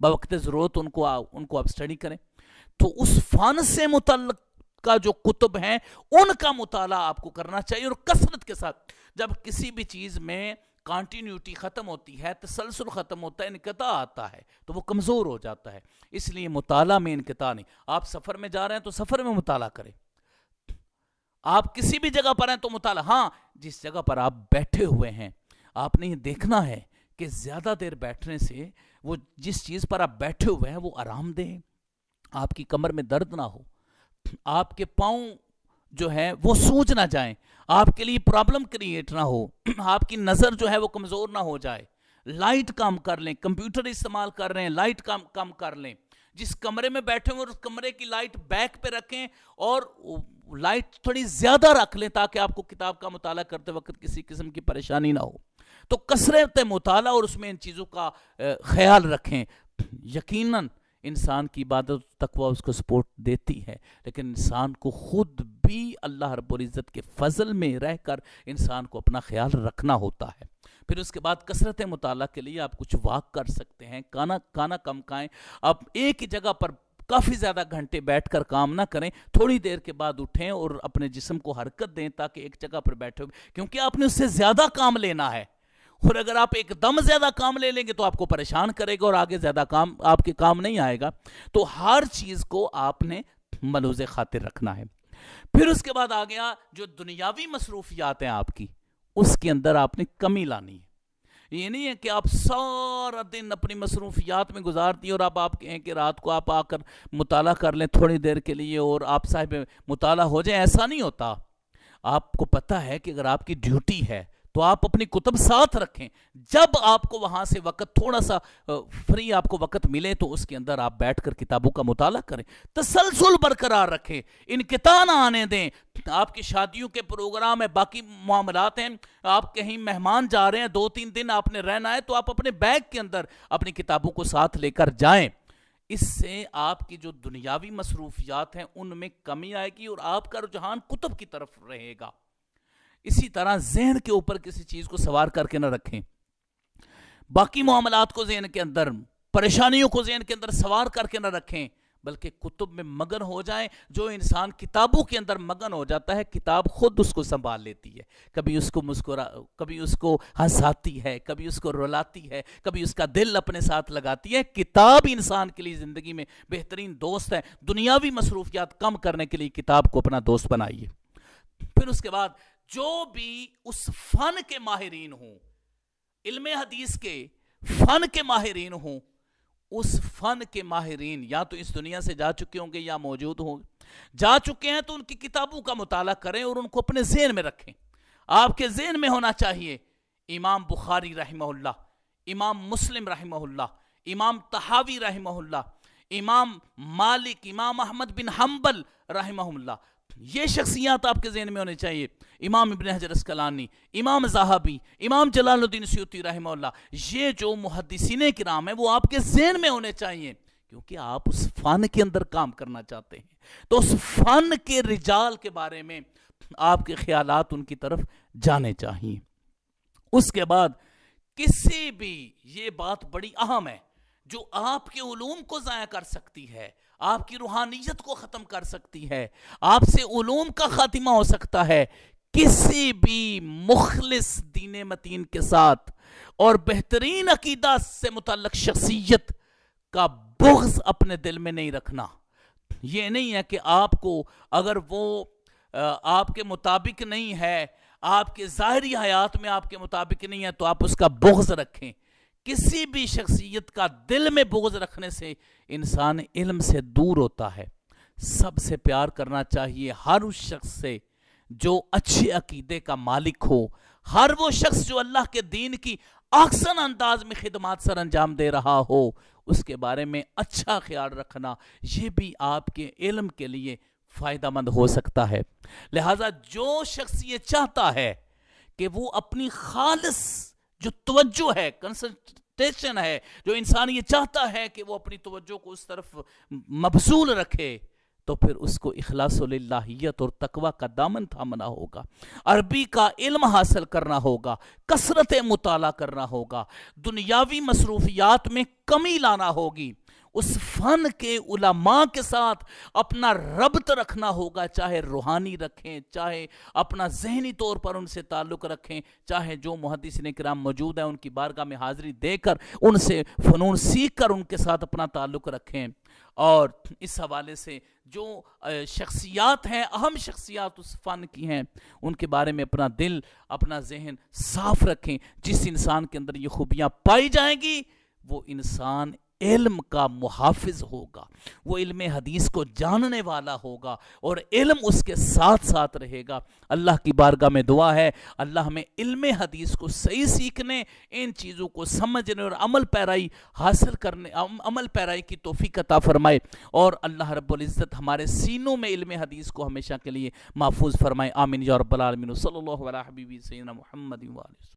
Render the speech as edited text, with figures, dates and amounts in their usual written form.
بوقت ضرورت ان کو آپ اسٹڈی کریں. تو اس فن سے متعلق کا جو کتب ہیں ان کا مطالعہ آپ کو کرنا چاہیے, اور کثرت کے ساتھ. جب کسی بھی چیز میں کانٹینیوٹی ختم ہوتی ہے, تسلسل ختم ہوتا ہے, انقطاع آتا ہے, تو وہ کمزور ہو جاتا ہے. اس لیے مطالعہ میں انقطاع نہیں. آپ سفر میں جا رہے ہیں تو سفر میں مطالعہ کریں, آپ کسی بھی جگہ پر ہیں تو مطالعہ. ہاں, جس جگہ پر آپ بیٹھے ہوئے ہیں آپ نے یہ دیکھنا ہے کہ زیادہ دیر بیٹھنے سے وہ جس چیز پر آپ بیٹھے ہوئے ہیں وہ آرام دہ, آپ کی کمر میں درد نہ ہو, آپ کے پاؤں جو ہے وہ سوج نہ جائیں, آپ کے لیے پرابلم کریٹ نہ ہو, آپ کی نظر جو ہے وہ کمزور نہ ہو جائے. لائٹ کم کر لیں, کمپیوٹر استعمال کر رہے ہیں لائٹ کم کر لیں. جس کمرے میں بیٹھے ہوئے اس کمرے کی لائٹ بیک پہ رکھیں, اور لائٹ تھوڑی زیادہ رکھ لیں تاکہ آپ کو کتاب کا مطالعہ کرتے وقت کسی قسم کی پریشانی نہ ہو. تو کثرت مطالعہ اور اس میں ان چیزوں کا خیال رکھیں. یقیناً انسان کی عبادت تقویٰ اس کو سپورٹ دیتی ہے, لیکن انسان کو خود بھی اللہ رب العزت کے فضل میں رہ کر انسان کو اپنا خیال رکھنا ہوتا ہے. پھر اس کے بعد کثرت مطالعہ کے لیے آپ کچھ واک کر سکتے ہیں, کھانا کم کھائیں. آپ ایک ہی جگہ پر کافی زیادہ گھنٹے بیٹھ کر کام نہ کریں, تھوڑی دیر کے بعد اٹھیں اور اپنے جسم کو حرکت دیں تاکہ ایک جگہ پر بیٹھے ہو, کیونکہ آپ نے اس سے زیادہ کام لینا ہے, اور اگر آپ ایک دم زیادہ کام لے لیں گے تو آپ کو پریشان کرے گا اور آگے زیادہ کام آپ کے کام نہیں آئے گا. تو ہر چیز کو آپ نے ملحوظ خاطر رکھنا ہے. پھر اس کے بعد آ گیا جو دنیاوی مصروفیات ہیں آپ کی, اس کے اندر آپ نے کمی لانی ہے. یہ نہیں ہے کہ آپ سارا دن اپنی مصروفیات میں گزار دی اور آپ کہیں کہ رات کو آپ آ کر مطالعہ کر لیں تھوڑی دیر کے لیے اور آپ صاحب مطالعہ ہو جائیں. ایسا نہیں ہوتا. آپ کو پتہ ہے کہ اگر آپ کی ڈیوٹی ہے تو آپ اپنی کتب ساتھ رکھیں. جب آپ کو وہاں سے وقت تھوڑا سا فری آپ کو وقت ملے تو اس کے اندر آپ بیٹھ کر کتابوں کا مطالعہ کریں. تسلسل برقرار رکھیں, انقطاع نہ آنے دیں. آپ کی شادیوں کے پروگرام ہے, باقی معاملات ہیں, آپ کہیں مہمان جا رہے ہیں, 2-3 دن آپ نے رہنا ہے, تو آپ اپنے بیگ کے اندر اپنی کتابوں کو ساتھ لے کر جائیں. اس سے آپ کی جو دنیاوی مصروفیات ہیں ان میں کمی آئے گی اور آپ کا رجحان کتب کی طرف رہے گا. اسی طرح ذہن کے اوپر کسی چیز کو سوار کر کے نہ رکھیں. باقی معاملات کو ذہن کے اندر, پریشانیوں کو ذہن کے اندر سوار کر کے نہ رکھیں, بلکہ کتب میں مگن ہو جائیں. جو انسان کتابوں کے اندر مگن ہو جاتا ہے, کتاب خود اس کو سنبھال لیتی ہے. کبھی اس کو کبھی اس کو ہنساتی ہے, کبھی اس کو رلاتی ہے, کبھی اس کا دل اپنے ساتھ لگاتی ہے. کتاب انسان کے لیے زندگی میں بہترین دوست ہے. دنیاوی مصروفیات کم کرنے کے لیے کتاب کو اپنا دوست بنائیے. پھر اس کے بعد جو بھی اس فن کے ماہرین ہوں, علم حدیث کے فن کے ماہرین ہوں, اس فن کے ماہرین یا تو اس دنیا سے جا چکے ہوں گے یا موجود ہوں گے. جا چکے ہیں تو ان کی کتابوں کا مطالعہ کریں اور ان کو اپنے ذہن میں رکھیں. آپ کے ذہن میں ہونا چاہیے امام بخاری رحمہ اللہ, امام مسلم رحمہ اللہ, امام طحاوی رحمہ اللہ, امام مالک, امام احمد بن حنبل رحمہ اللہ. یہ شخصیات آپ کے ذہن میں ہونے چاہیے. امام ابن حجر اسقلانی, امام ذہبی, امام جلال الدین سیوطی رحمہ اللہ. یہ جو محدثین کرام ہیں وہ آپ کے ذہن میں ہونے چاہیے, کیونکہ آپ اس فن کے اندر کام کرنا چاہتے ہیں. تو اس فن کے رجال کے بارے میں آپ کے خیالات ان کی طرف جانے چاہیے. اس کے بعد کسی بھی, یہ بات بڑی اہم ہے, جو آپ کے علوم کو ضائع کر سکتی ہے, آپ کی روحانیت کو ختم کر سکتی ہے, آپ سے علوم کا خاتمہ ہو سکتا ہے. کسی بھی مخلص دین متین کے ساتھ اور بہترین عقیدہ سے متعلق شخصیت کا بغض اپنے دل میں نہیں رکھنا. یہ نہیں ہے کہ آپ کو اگر وہ آپ کے مطابق نہیں ہے, آپ کے ظاہری حیات میں آپ کے مطابق نہیں ہے, تو آپ اس کا بغض رکھیں. کسی بھی شخصیت کا دل میں بغض رکھنے سے انسان علم سے دور ہوتا ہے. سب سے پیار کرنا چاہیے, ہر اس شخص سے جو اچھے عقیدے کا مالک ہو, ہر وہ شخص جو اللہ کے دین کی احسن انداز میں خدمات سر انجام دے رہا ہو, اس کے بارے میں اچھا خیال رکھنا, یہ بھی آپ کے علم کے لیے فائدہ مند ہو سکتا ہے. لہذا جو شخص یہ چاہتا ہے کہ وہ اپنی خالص جو توجہ ہے, کنسنٹریشن ہے, جو انسان یہ چاہتا ہے کہ وہ اپنی توجہ کو اس طرف مبذول رکھے, تو پھر اس کو اخلاص للہیت اور تقوی کا دامن تھامنا ہوگا، عربی کا علم حاصل کرنا ہوگا، کثرت مطالعہ کرنا ہوگا، دنیاوی مصروفیات میں کمی لانا ہوگی، اس فن کے علماء کے ساتھ اپنا ربط رکھنا ہوگا، چاہے روحانی رکھیں، چاہے اپنا ذہنی طور پر ان سے تعلق رکھیں، چاہے جو محدثین کرام موجود ہیں ان کی بارگاہ میں حاضری دے کر ان سے فنون سیکھ کر ان کے ساتھ اپنا تعلق رکھیں۔ اور اس حوالے سے جو شخصیات ہیں، اہم شخصیات اس فن کی ہیں، ان کے بارے میں اپنا دل، اپنا ذہن صاف رکھیں۔ جس انسان کے اندر یہ خوبیاں پائی جائیں گی وہ انسان علم کا محافظ ہوگا، وہ علم حدیث کو جاننے والا ہوگا، اور علم اس کے ساتھ ساتھ رہے گا۔ اللہ کی بارگاہ میں دعا ہے اللہ ہمیں علم حدیث کو صحیح سیکھنے، ان چیزوں کو سمجھنے اور عمل پیرائی حاصل کرنے، عمل پیرائی کی توفیق عطا فرمائے، اور اللہ رب العزت ہمارے سینوں میں علم حدیث کو ہمیشہ کے لیے محفوظ فرمائے۔ آمین یا رب العالمین۔ صلی اللہ علیہ حبیبی سیدنا محمد و آلہ۔